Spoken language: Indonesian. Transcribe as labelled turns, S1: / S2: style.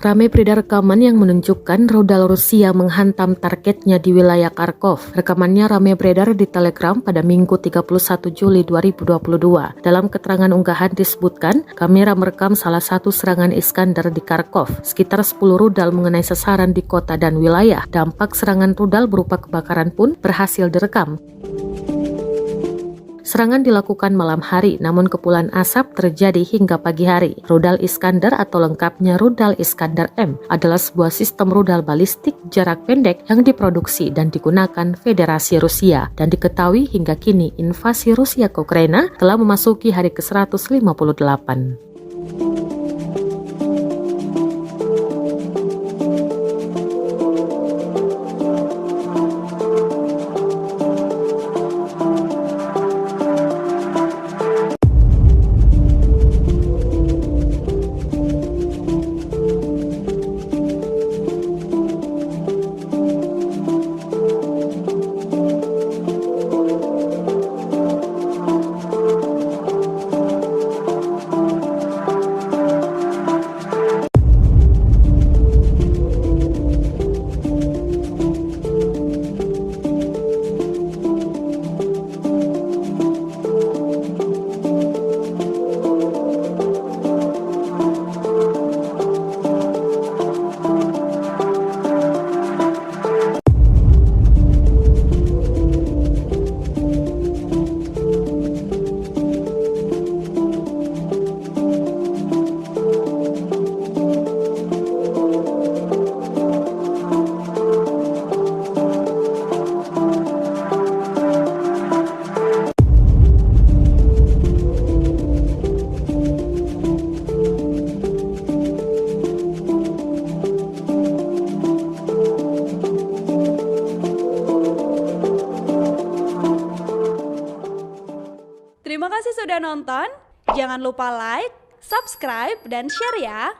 S1: Ramai beredar rekaman yang menunjukkan rudal Rusia menghantam targetnya di wilayah Kharkov. Rekamannya ramai beredar di Telegram pada Minggu 31 Juli 2022. Dalam keterangan unggahan disebutkan, kamera merekam salah satu serangan Iskander di Kharkov. Sekitar 10 rudal mengenai sasaran di kota dan wilayah. Dampak serangan rudal berupa kebakaran pun berhasil direkam. Serangan dilakukan malam hari, namun kepulan asap terjadi hingga pagi hari. Rudal Iskander atau lengkapnya rudal Iskander M adalah sebuah sistem rudal balistik jarak pendek yang diproduksi dan digunakan Federasi Rusia. Dan diketahui hingga kini invasi Rusia ke Ukraina telah memasuki hari ke-158.
S2: Terima kasih sudah nonton. Jangan lupa like, subscribe, dan share ya.